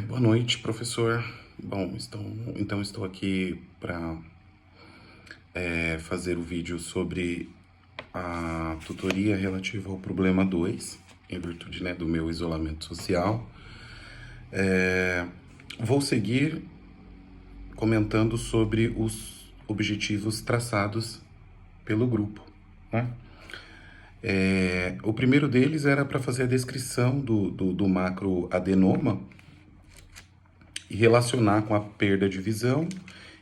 Boa noite, professor. Bom, então estou aqui para fazer o vídeo sobre a tutoria relativa ao problema 2, em virtude, né, do meu isolamento social. Vou seguir comentando sobre os objetivos traçados pelo grupo, né? O primeiro deles era para fazer a descrição do macroadenoma e relacionar com a perda de visão,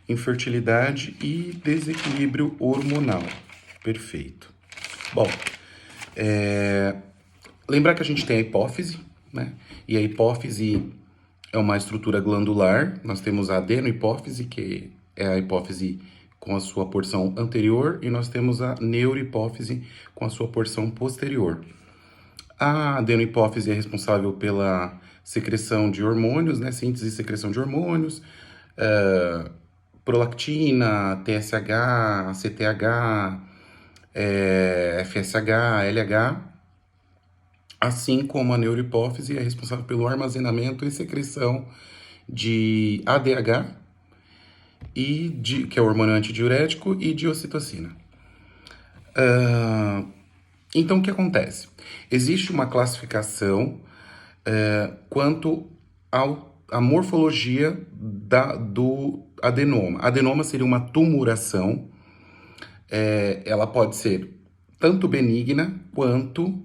infertilidade e desequilíbrio hormonal. Perfeito. Bom, lembrar que a gente tem a hipófise, né? E a hipófise é uma estrutura glandular. Nós temos a adenohipófise, que é a hipófise com a sua porção anterior, e nós temos a neurohipófise com a sua porção posterior. A adenohipófise é responsável pela secreção de hormônios, né? Síntese e secreção de hormônios, prolactina, TSH, CTH, FSH, LH, assim como a neurohipófise é responsável pelo armazenamento e secreção de ADH, que é o hormônio antidiurético, e de ocitocina. Então, o que acontece? Existe uma classificação quanto à morfologia do adenoma. Adenoma seria uma tumoração. Ela pode ser tanto benigna quanto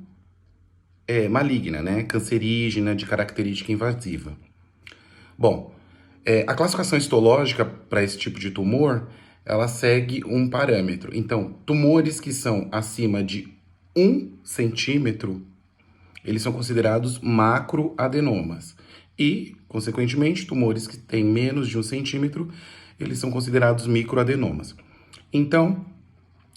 maligna, né? Cancerígena, de característica invasiva. Bom, a classificação histológica para esse tipo de tumor, ela segue um parâmetro. Então, tumores que são acima de 1 centímetro, eles são considerados macroadenomas. E, consequentemente, tumores que têm menos de 1 centímetro, eles são considerados microadenomas. Então,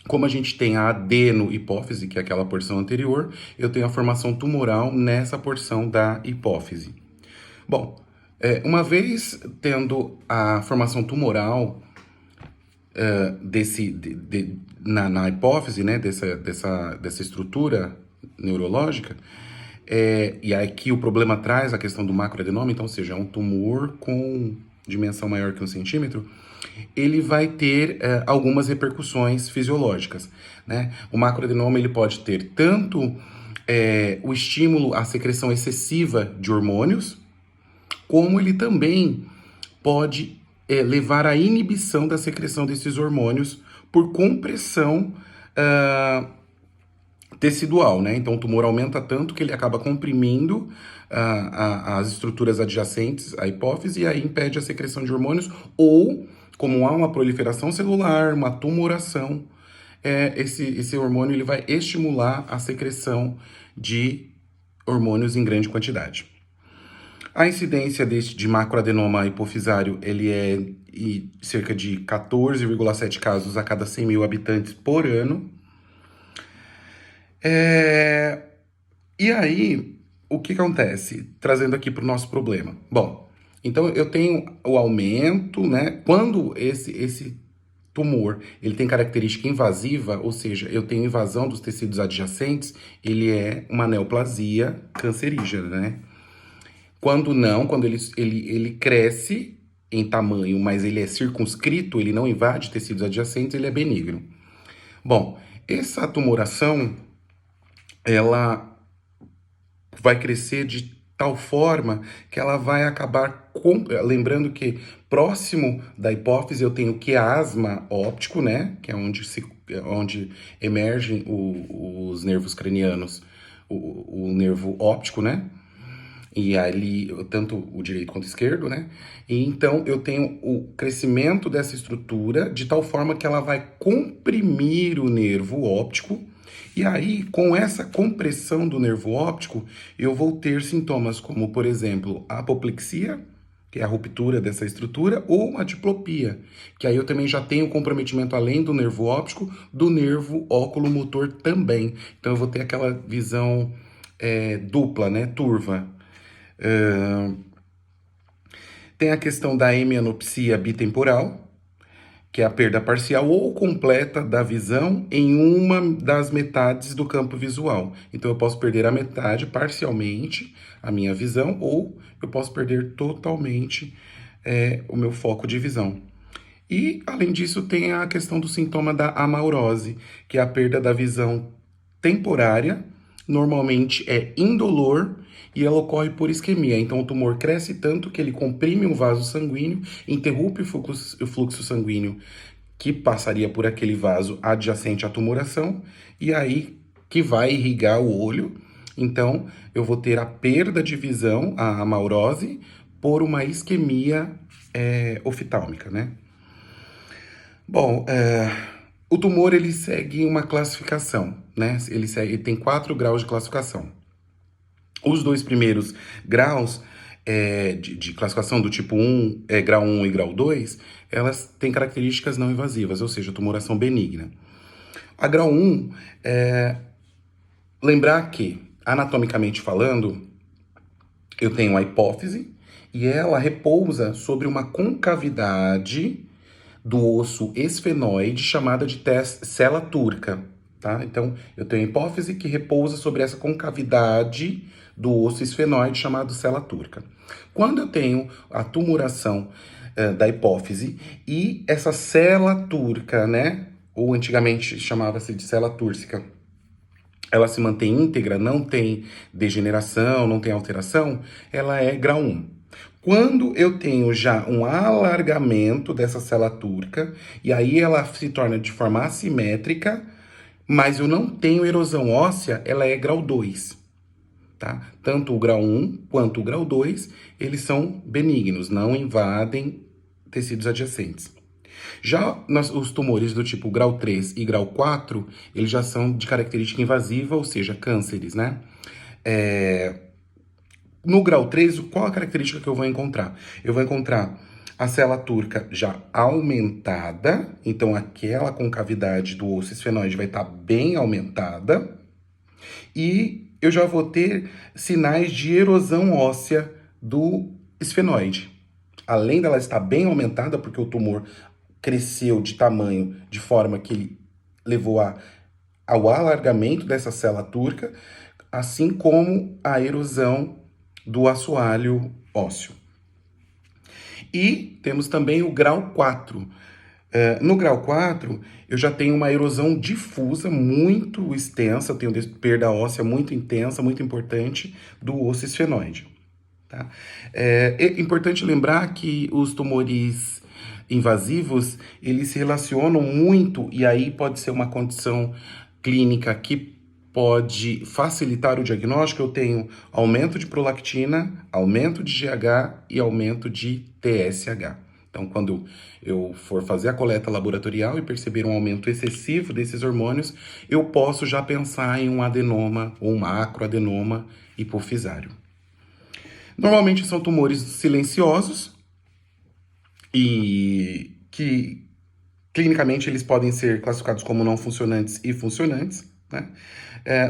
como a gente tem a adenohipófise, que é aquela porção anterior, eu tenho a formação tumoral nessa porção da hipófise. Bom, uma vez tendo a formação tumoral na hipófise, né, dessa estrutura neurológica, e aqui o problema traz a questão do macroadenoma, então, ou seja, é um tumor com dimensão maior que 1 centímetro, ele vai ter algumas repercussões fisiológicas, né? O macroadenoma ele pode ter tanto o estímulo à secreção excessiva de hormônios, como ele também pode levar à inibição da secreção desses hormônios por compressão tecidual, né? Então o tumor aumenta tanto que ele acaba comprimindo as estruturas adjacentes à hipófise e aí impede a secreção de hormônios, ou, como há uma proliferação celular, uma tumoração, esse hormônio ele vai estimular a secreção de hormônios em grande quantidade. A incidência de macroadenoma hipofisário, ele é cerca de 14,7 casos a cada 100 mil habitantes por ano. E aí, o que acontece? Trazendo aqui para o nosso problema. Bom, então eu tenho o aumento, né? Quando esse tumor ele tem característica invasiva, ou seja, eu tenho invasão dos tecidos adjacentes, ele é uma neoplasia cancerígena, né? Quando não, quando ele cresce em tamanho, mas ele é circunscrito, ele não invade tecidos adjacentes, ele é benigno. Bom, essa tumoração, ela vai crescer de tal forma que ela vai acabar lembrando que próximo da hipófise eu tenho quiasma óptico, né? Que é onde emergem os nervos cranianos, o nervo óptico, né? E ali, tanto o direito quanto o esquerdo, né? E então eu tenho o crescimento dessa estrutura de tal forma que ela vai comprimir o nervo óptico. E aí, com essa compressão do nervo óptico, eu vou ter sintomas como, por exemplo, a apoplexia, que é a ruptura dessa estrutura, ou a diplopia, que aí eu também já tenho comprometimento além do nervo óptico, do nervo óculomotor também. Então eu vou ter aquela visão dupla, né, turva. Tem a questão da hemianopsia bitemporal, que é a perda parcial ou completa da visão em uma das metades do campo visual. Então, eu posso perder a metade parcialmente, a minha visão, ou eu posso perder totalmente o meu foco de visão. E, além disso, tem a questão do sintoma da amaurose, que é a perda da visão temporária, normalmente é indolor e ela ocorre por isquemia. Então, o tumor cresce tanto que ele comprime um vaso sanguíneo, interrompe o fluxo sanguíneo que passaria por aquele vaso adjacente à tumoração, e aí que vai irrigar o olho. Então, eu vou ter a perda de visão, a amaurose, por uma isquemia oftálmica, né? Bom, o tumor ele segue uma classificação, né? Ele tem 4 graus de classificação. Os 2 primeiros graus de classificação do tipo 1, grau 1 e grau 2, elas têm características não invasivas, ou seja, tumoração benigna. A grau 1, lembrar que, anatomicamente falando, eu tenho a hipófise e ela repousa sobre uma concavidade do osso esfenoide chamada de cela turca, tá? Então, eu tenho a hipófise que repousa sobre essa concavidade do osso esfenoide chamado cela turca. Quando eu tenho a tumoração da hipófise e essa cela turca, né? Ou antigamente chamava-se de cela túrcica, ela se mantém íntegra, não tem degeneração, não tem alteração, ela é grau 1. Quando eu tenho já um alargamento dessa cela turca, e aí ela se torna de forma assimétrica, mas eu não tenho erosão óssea, ela é grau 2, tá? Tanto o grau 1 quanto o grau 2, eles são benignos, não invadem tecidos adjacentes. Já os tumores do tipo grau 3 e grau 4, eles já são de característica invasiva, ou seja, cânceres, né? No grau 3, qual a característica que eu vou encontrar? Eu vou encontrar a cela turca já aumentada, então aquela concavidade do osso esfenoide vai estar bem aumentada, e eu já vou ter sinais de erosão óssea do esfenoide. Além dela estar bem aumentada, porque o tumor cresceu de tamanho de forma que ele levou ao alargamento dessa cela turca, assim como a erosão do assoalho ósseo. E temos também o grau 4. No grau 4, eu já tenho uma erosão difusa muito extensa, tenho perda óssea muito intensa, muito importante, do osso esfenoide. Tá? É importante lembrar que os tumores invasivos, eles se relacionam muito, e aí pode ser uma condição clínica que pode facilitar o diagnóstico. Eu tenho aumento de prolactina, aumento de GH e aumento de TSH. Então, quando eu for fazer a coleta laboratorial e perceber um aumento excessivo desses hormônios, eu posso já pensar em um adenoma ou um macroadenoma hipofisário. Normalmente são tumores silenciosos e que clinicamente eles podem ser classificados como não funcionantes e funcionantes, né?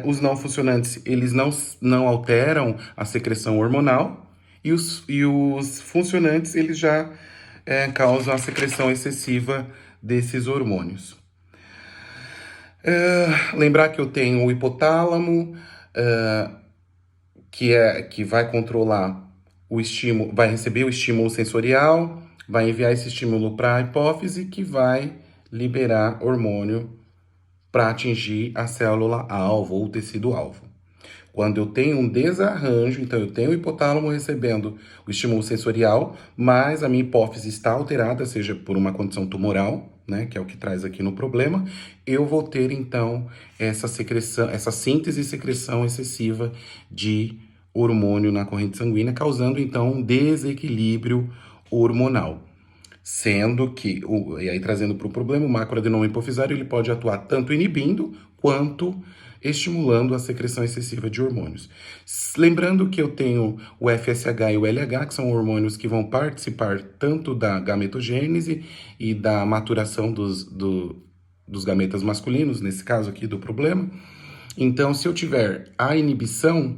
Os não funcionantes, eles não alteram a secreção hormonal, e os funcionantes, eles já causam a secreção excessiva desses hormônios. Lembrar que eu tenho o hipotálamo, que vai controlar o estímulo, vai receber o estímulo sensorial, vai enviar esse estímulo para a hipófise, que vai liberar hormônio para atingir a célula-alvo ou o tecido-alvo. Quando eu tenho um desarranjo, então eu tenho o hipotálamo recebendo o estímulo sensorial, mas a minha hipófise está alterada, seja por uma condição tumoral, né, que é o que traz aqui no problema, eu vou ter então essa secreção, essa síntese e secreção excessiva de hormônio na corrente sanguínea, causando então um desequilíbrio hormonal. Sendo que, e aí trazendo para o problema, o macroadenoma hipofisário ele pode atuar tanto inibindo quanto estimulando a secreção excessiva de hormônios. Lembrando que eu tenho o FSH e o LH, que são hormônios que vão participar tanto da gametogênese e da maturação dos gametas masculinos, nesse caso aqui do problema. Então, se eu tiver a inibição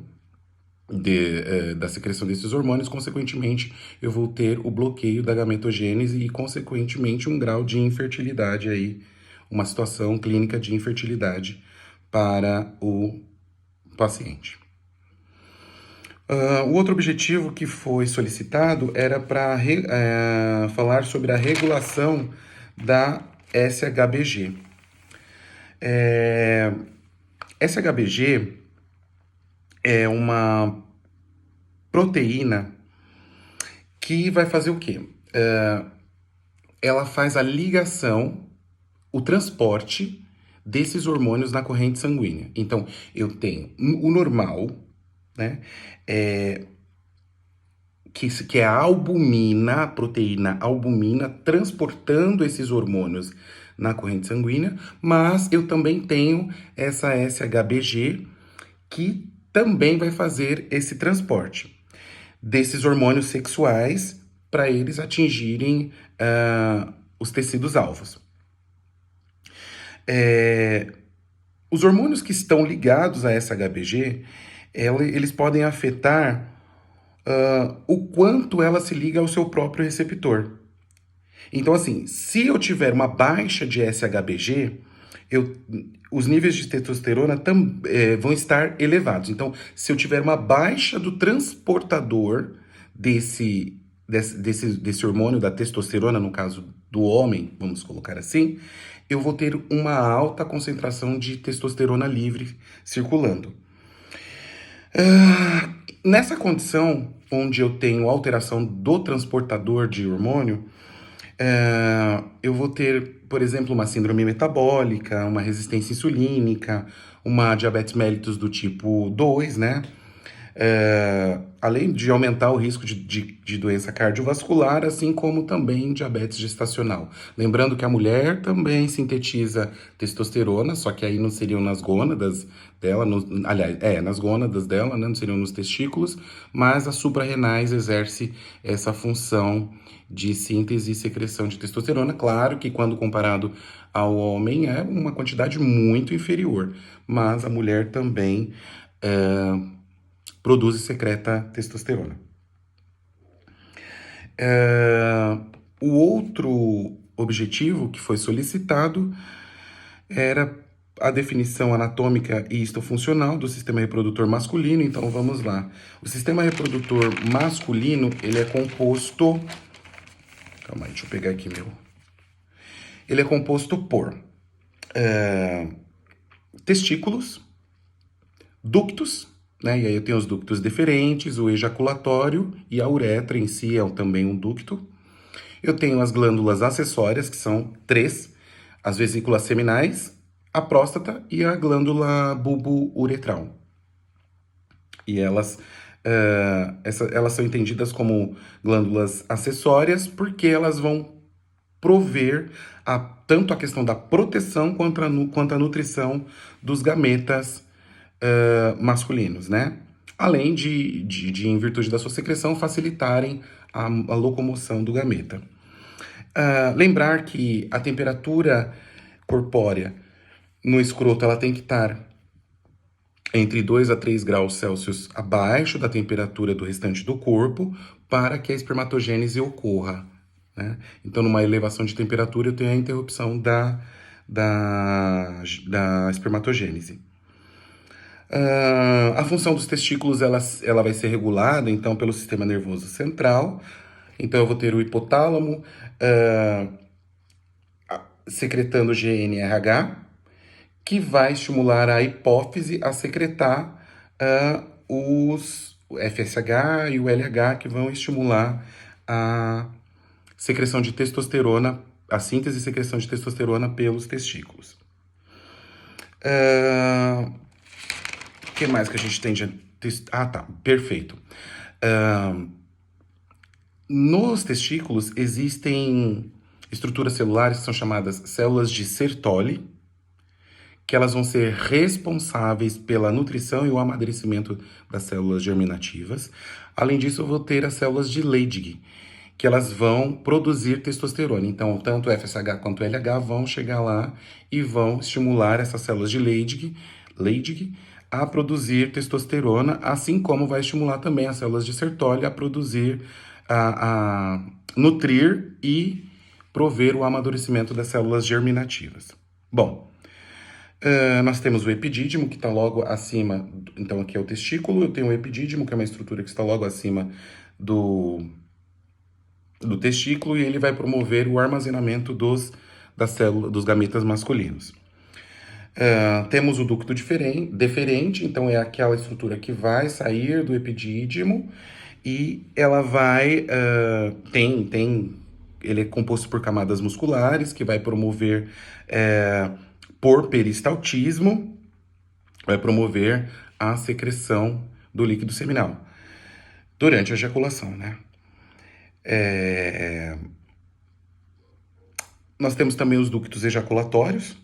da secreção desses hormônios, consequentemente, eu vou ter o bloqueio da gametogênese e, consequentemente, um grau de infertilidade aí, uma situação clínica de infertilidade para o paciente. O outro objetivo que foi solicitado era para falar sobre a regulação da SHBG. SHBG é uma proteína que vai fazer o quê? Ela faz a ligação, o transporte desses hormônios na corrente sanguínea. Então, eu tenho o normal, né? Que é a albumina, a proteína albumina, transportando esses hormônios na corrente sanguínea, mas eu também tenho essa SHBG que também vai fazer esse transporte desses hormônios sexuais para eles atingirem os tecidos alvos. Os hormônios que estão ligados a SHBG, eles podem afetar o quanto ela se liga ao seu próprio receptor. Então, assim, se eu tiver uma baixa de SHBG, os níveis de testosterona vão estar elevados. Então, se eu tiver uma baixa do transportador desse hormônio da testosterona, no caso do homem, vamos colocar assim, eu vou ter uma alta concentração de testosterona livre circulando. Nessa condição, onde eu tenho alteração do transportador de hormônio, eu vou ter, por exemplo, uma síndrome metabólica, uma resistência insulínica, uma diabetes mellitus do tipo 2, né? Além de aumentar o risco de doença cardiovascular, assim como também diabetes gestacional. Lembrando que a mulher também sintetiza testosterona, só que aí não seriam nas gônadas dela, nas gônadas dela, né? Não seriam nos testículos, mas as suprarrenais exerce essa função de síntese e secreção de testosterona. Claro que quando comparado ao homem é uma quantidade muito inferior, mas a mulher também produz e secreta testosterona. O outro objetivo que foi solicitado era a definição anatômica e histofuncional do sistema reprodutor masculino. Então, vamos lá. O sistema reprodutor masculino, ele é composto... Calma aí, deixa eu pegar aqui meu... Ele é composto por testículos, ductos, né? E aí eu tenho os ductos deferentes, o ejaculatório e a uretra em si é também um ducto. Eu tenho as glândulas acessórias, que são 3, as vesículas seminais, a próstata e a glândula bulbo-uretral. E elas são entendidas como glândulas acessórias porque elas vão prover tanto a questão da proteção quanto a nutrição dos gametas masculinos, né? Além de, em virtude da sua secreção, facilitarem a locomoção do gameta. Lembrar que a temperatura corpórea no escroto ela tem que estar entre 2 a 3 graus Celsius abaixo da temperatura do restante do corpo para que a espermatogênese ocorra, né? Então, numa elevação de temperatura, eu tenho a interrupção da espermatogênese. A função dos testículos ela vai ser regulada, então, pelo sistema nervoso central. Então, eu vou ter o hipotálamo secretando GNRH, que vai estimular a hipófise a secretar o FSH e o LH, que vão estimular a secreção de testosterona, a síntese e secreção de testosterona pelos testículos. O que mais que a gente tem de... tá, perfeito. Nos testículos existem estruturas celulares que são chamadas células de Sertoli, que elas vão ser responsáveis pela nutrição e o amadurecimento das células germinativas. Além disso, eu vou ter as células de Leydig, que elas vão produzir testosterona. Então, tanto o FSH quanto o LH vão chegar lá e vão estimular essas células de Leydig a produzir testosterona, assim como vai estimular também as células de Sertoli a produzir, a nutrir e prover o amadurecimento das células germinativas. Bom, nós temos o epidídimo, que está logo acima, então aqui é o testículo, eu tenho o epidídimo, que é uma estrutura que está logo acima do testículo, e ele vai promover o armazenamento das células, dos gametas masculinos. Temos o ducto deferente, então é aquela estrutura que vai sair do epidídimo e ela vai, ele é composto por camadas musculares que vai promover, por peristaltismo, vai promover a secreção do líquido seminal durante a ejaculação, né? Nós temos também os ductos ejaculatórios,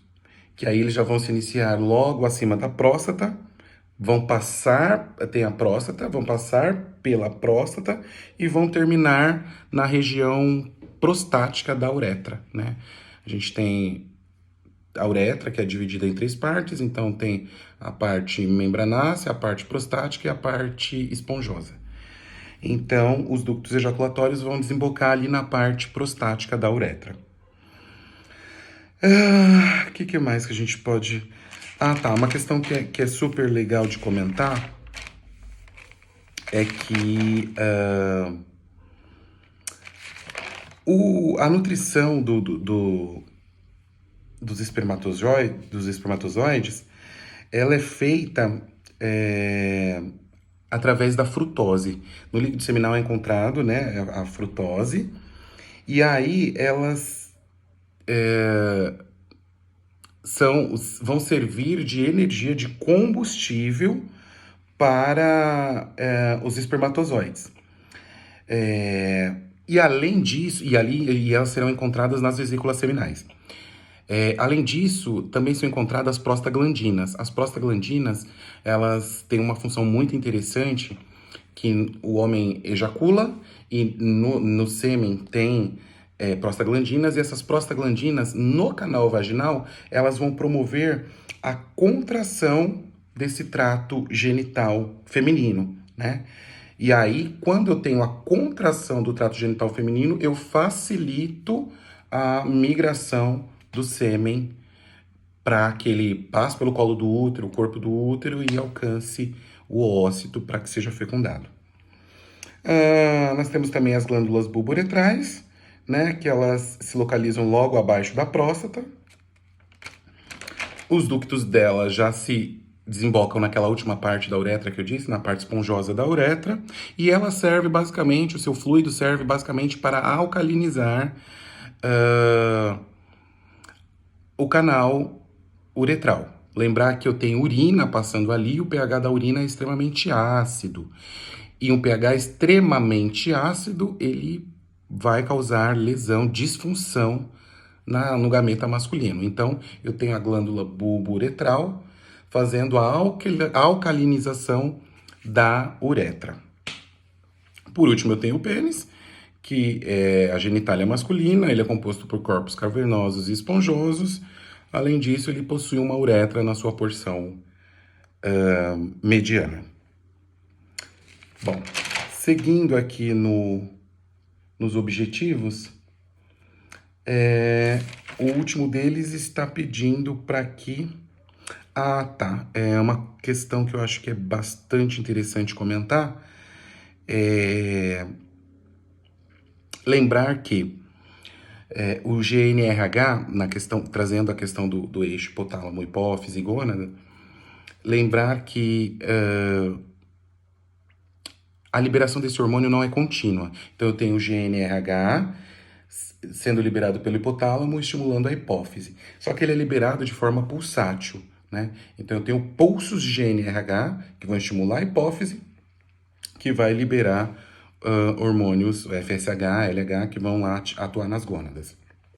que aí eles já vão se iniciar logo acima da próstata, tem a próstata, vão passar pela próstata e vão terminar na região prostática da uretra, né? A gente tem a uretra, que é dividida em 3 partes, então tem a parte membranácea, a parte prostática e a parte esponjosa. Então, os ductos ejaculatórios vão desembocar ali na parte prostática da uretra. O que mais que a gente pode... tá, uma questão que é super legal de comentar é que a nutrição dos espermatozoides, ela é feita através da frutose. No líquido seminal é encontrado, né, a frutose, e aí elas vão servir de energia, de combustível para os espermatozoides. E além disso, e elas serão encontradas nas vesículas seminais. Além disso, também são encontradas prostaglandinas. As prostaglandinas, elas têm uma função muito interessante, que o homem ejacula e no sêmen tem prostaglandinas, e essas prostaglandinas no canal vaginal, elas vão promover a contração desse trato genital feminino, né? E aí, quando eu tenho a contração do trato genital feminino, eu facilito a migração do sêmen para que ele passe pelo colo do útero, o corpo do útero, e alcance o ócito para que seja fecundado. Nós temos também as glândulas bulbouretrais, né, que elas se localizam logo abaixo da próstata. Os ductos dela já se desembocam naquela última parte da uretra que eu disse, na parte esponjosa da uretra, e ela serve basicamente, o seu fluido serve basicamente para alcalinizar o canal uretral. Lembrar que eu tenho urina passando ali, o pH da urina é extremamente ácido. E um pH extremamente ácido, ele vai causar lesão, disfunção no gameta masculino. Então, eu tenho a glândula bulbo-uretral fazendo a alcalinização da uretra. Por último, eu tenho o pênis, que é a genitália masculina, ele é composto por corpos cavernosos e esponjosos. Além disso, ele possui uma uretra na sua porção mediana. Bom, seguindo aqui nos objetivos, o último deles está pedindo para que... tá. É uma questão que eu acho que é bastante interessante comentar. Lembrar que o GNRH, trazendo a questão do eixo hipotálamo, hipófise e gônada, lembrar que a liberação desse hormônio não é contínua. Então, eu tenho o GNRH sendo liberado pelo hipotálamo, estimulando a hipófise. Só que ele é liberado de forma pulsátil, né? Então, eu tenho pulsos de GNRH, que vão estimular a hipófise, que vai liberar hormônios, FSH, LH, que vão lá atuar nas gônadas.